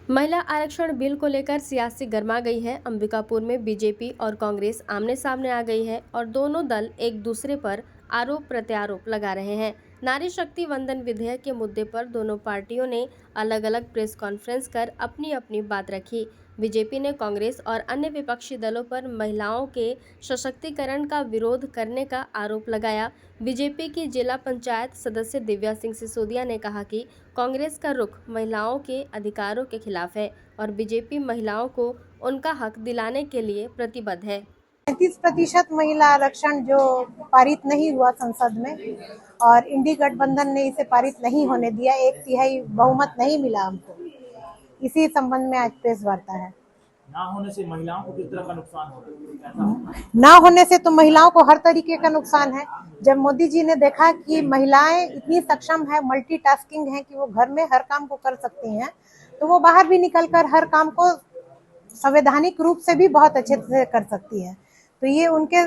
महिला आरक्षण बिल को लेकर सियासी गर्मा गई है। अंबिकापुर में बीजेपी और कांग्रेस आमने सामने आ गई है और दोनों दल एक दूसरे पर आरोप प्रत्यारोप लगा रहे हैं। नारी शक्ति वंदन विधेयक के मुद्दे पर दोनों पार्टियों ने अलग अलग प्रेस कॉन्फ्रेंस कर अपनी अपनी बात रखी। बीजेपी ने कांग्रेस और अन्य विपक्षी दलों पर महिलाओं के सशक्तिकरण का विरोध करने का आरोप लगाया। बीजेपी की जिला पंचायत सदस्य दिव्या सिंह सिसोदिया ने कहा कि कांग्रेस का रुख महिलाओं के अधिकारों के खिलाफ है और बीजेपी महिलाओं को उनका हक दिलाने के लिए प्रतिबद्ध है। 35% महिला आरक्षण जो पारित नहीं हुआ संसद में और इंडी गठबंधन ने इसे पारित नहीं होने दिया, 1/3 बहुमत नहीं मिला हमको। इसी संबंध में आज प्रेस वार्ता है। ना होने से महिलाओं को किस तरह का नुकसान होगा? ना होने से तो महिलाओं को हर तरीके का नुकसान है। जब मोदी जी ने देखा कि महिलाएं इतनी सक्षम है, मल्टीटास्किंग है कि वो घर में हर काम को कर सकती हैं, तो वो बाहर भी निकलकर हर काम को संवैधानिक रूप से भी बहुत अच्छे से कर सकती है। तो ये उनके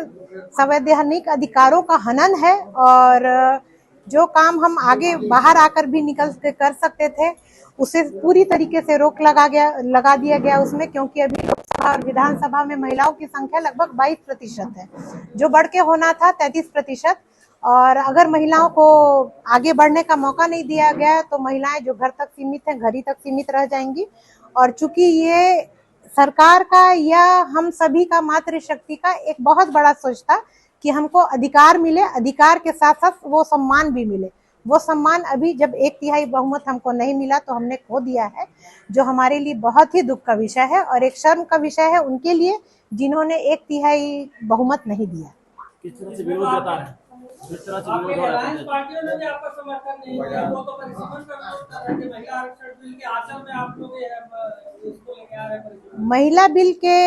संवैधानिक अधिकारों का हनन है और जो काम हम आगे बाहर आकर भी निकल के कर सकते थे, उसे पूरी तरीके से रोक लगा दिया गया उसमें, क्योंकि अभी लोकसभा और विधानसभा में महिलाओं की संख्या लगभग 22% है, जो बढ़ के होना था 33%। और अगर महिलाओं को आगे बढ़ने का मौका नहीं दिया गया तो महिलाएं जो घर तक सीमित हैं, घर ही तक सीमित रह जाएंगी। और चूंकि ये सरकार का या हम सभी का मातृशक्ति का एक बहुत बड़ा सोच था कि हमको अधिकार मिले, अधिकार के साथ साथ वो सम्मान भी मिले। वो सम्मान अभी जब 1/3 बहुमत हमको नहीं मिला तो हमने खो दिया है, जो हमारे लिए बहुत ही दुख का विषय है और एक शर्म का विषय है उनके लिए जिन्होंने 1/3 बहुमत नहीं दिया। किस तरह से विरोध जता रहे हैं? किस तरह से विरोध हो रहा है? पार्टियों ने भी आपका समर्थन नहीं किया, वो तो परिसीमन का विरोध कर रहे थे। महिला आरक्षण बिल के आंचल में आप लोग इसको लेके आ रहे हैं। महिला बिल के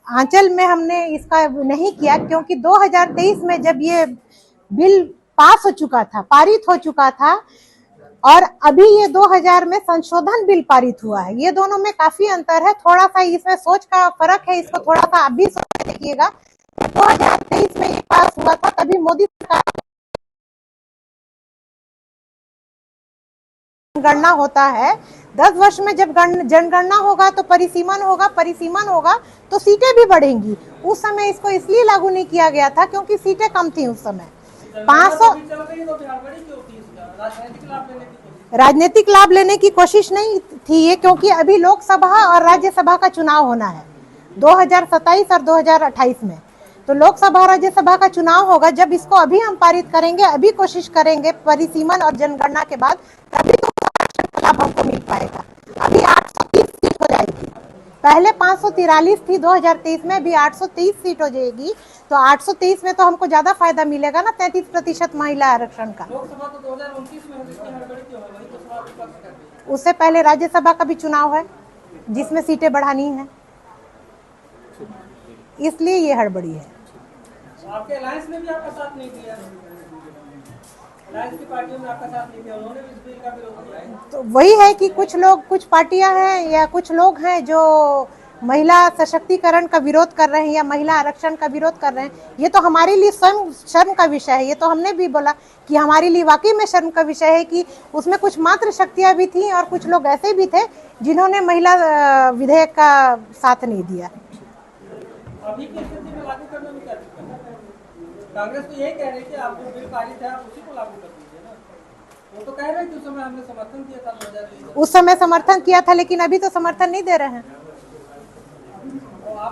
आंचल में हमने इसका नहीं किया, क्योंकि 2023 में जब ये बिल पास हो चुका था, पारित हो चुका था, और अभी ये 2000 में संशोधन बिल पारित हुआ है। ये दोनों में काफी अंतर है, थोड़ा सा इसमें सोच का फर्क है। इसको थोड़ा सा आप भी सोच के देखिएगा। 2023 में ये पास हुआ था, तभी मोदी सरकार गणना होता है। 10 वर्ष में जब जनगणना होगा तो परिसीमन होगा, परिसीमन होगा तो सीटें भी बढ़ेंगी। उस समय इसको इसलिए लागू नहीं किया गया था क्योंकि सीटें कम थी उस समय। 500 राजनीतिक लाभ लेने की कोशिश नहीं थी ये, क्योंकि अभी लोकसभा और राज्यसभा का चुनाव होना है 2027 और 2028 में। तो लोकसभा और राज्यसभा का चुनाव होगा। जब इसको अभी हम पारित करेंगे, अभी कोशिश करेंगे परिसीमन और जनगणना के बाद, तभी तो लाभ हमको मिल पाएगा। अभी 830 सीट हो जाएगी, पहले 543 थी 2023 में, अभी 823 सीट हो जाएगी। तो 823 में तो हमको ज्यादा फायदा मिलेगा ना 33% महिला आरक्षण का। लोकसभा तो 2029 में है, उससे पहले राज्यसभा का भी चुनाव है जिसमें सीटें बढ़ानी है, इसलिए ये हड़बड़ी है। आपके अलायंस ने भी आपका साथ नहीं दिया, अलायंस की पार्टियों ने आपका साथ नहीं दिया, उन्होंने भी इस बिल का विरोध किया। तो वही है कि कुछ लोग, कुछ पार्टियां हैं या कुछ लोग हैं जो महिला सशक्तिकरण का विरोध कर रहे हैं या महिला आरक्षण का विरोध कर रहे हैं। ये तो हमारे लिए स्वयं शर्म का विषय है। ये तो हमने भी बोला कि हमारे लिए वाकई में शर्म का विषय है कि उसमें कुछ मात्र शक्तियां भी थी और कुछ लोग ऐसे भी थे जिन्होंने महिला विधेयक का साथ नहीं दिया। अभी की स्थिति में लागू करने में क्या दिक्कत है? कांग्रेस तो यही कह रही थी आप जो बिल पारित है आप उसी को लागू कर दीजिए ना। वो तो कह रहे थे उस समय हमने समर्थन किया था 2023 उस समय समर्थन किया था, लेकिन अभी तो समर्थन नहीं दे रहे हैं।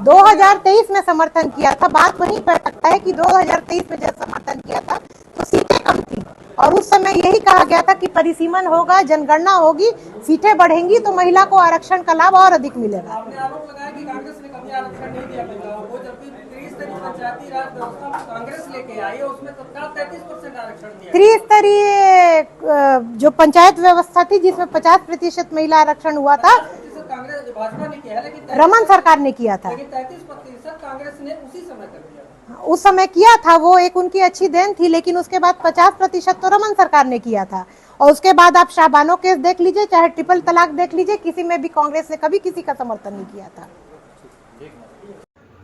2023 में समर्थन किया था, बात वहीं पर लगता है कि 2023 में जब समर्थन किया था तो सीटें कम थी और उस समय यही कहा गया था कि परिसीमन होगा, जनगणना होगी, सीटें बढ़ेंगी तो महिला को आरक्षण का लाभ और अधिक मिलेगा। आपने आरोप लगाया कि कांग्रेस ने कभी आरक्षण नहीं दिया महिलाओं को, जबकि त्रिस्तरीय पंचायती राज व्यवस्था कांग्रेस लेके आई है, उसमें तत्काल 33% आरक्षण दिया। त्रिस्तरीय जो पंचायत व्यवस्था थी जिसमें 50% महिला आरक्षण हुआ था, कांग्रेस भाजपा ने किया है, लेकिन रमन सरकार ने किया था। लेकिन 33% कांग्रेस ने उसी समय कर दिया। उस समय किया था, वो एक उनकी अच्छी देन थी, लेकिन उसके बाद 50% तो रमन सरकार ने किया था। और उसके बाद आप शाहबानो केस देख लीजिए, चाहे ट्रिपल तलाक देख लीजिए, किसी में भी कांग्रेस ने कभी किसी का समर्थन नहीं किया था।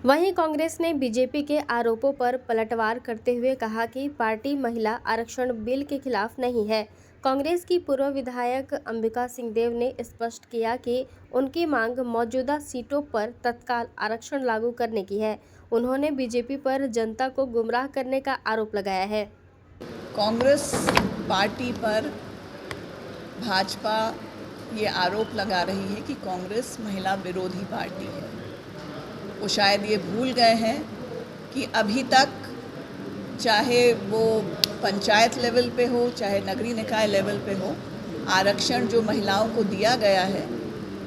वहीं कांग्रेस ने बीजेपी के आरोपों पर पलटवार करते हुए कहा कि पार्टी महिला आरक्षण बिल के खिलाफ नहीं है। कांग्रेस की पूर्व विधायक अंबिका सिंहदेव ने स्पष्ट किया कि उनकी मांग मौजूदा सीटों पर तत्काल आरक्षण लागू करने की है। उन्होंने बीजेपी पर जनता को गुमराह करने का आरोप लगाया है। कांग्रेस पार्टी पर भाजपा ये आरोप लगा रही है कि कांग्रेस महिला विरोधी पार्टी है। वो शायद ये भूल गए हैं कि अभी तक चाहे वो पंचायत लेवल पे हो, चाहे नगरीय निकाय लेवल पे हो, आरक्षण जो महिलाओं को दिया गया है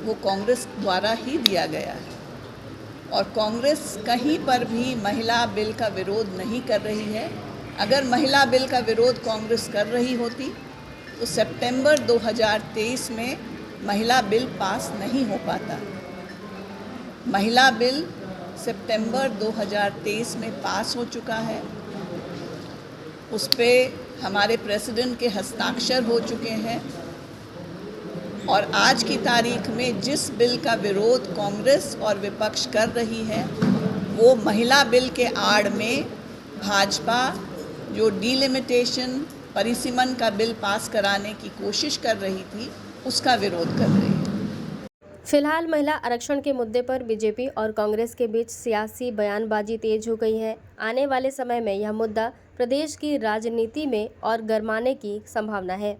वो कांग्रेस द्वारा ही दिया गया है। और कांग्रेस कहीं पर भी महिला बिल का विरोध नहीं कर रही है। अगर महिला बिल का विरोध कांग्रेस कर रही होती तो सितंबर 2023 में महिला बिल पास नहीं हो पाता। महिला बिल सितंबर 2023 में पास हो चुका है। उस पे हमारे प्रेसिडेंट के हस्ताक्षर हो चुके हैं और आज की तारीख में जिस बिल का विरोध कांग्रेस और विपक्ष कर रही है वो महिला बिल के आड़ में भाजपा जो डिलिमिटेशन परिसीमन का बिल पास कराने की कोशिश कर रही थी उसका विरोध कर रही है। फिलहाल महिला आरक्षण के मुद्दे पर बीजेपी और कांग्रेस के बीच सियासी बयानबाजी तेज हो गई है। आने वाले समय में यह मुद्दा प्रदेश की राजनीति में और गरमाने की संभावना है।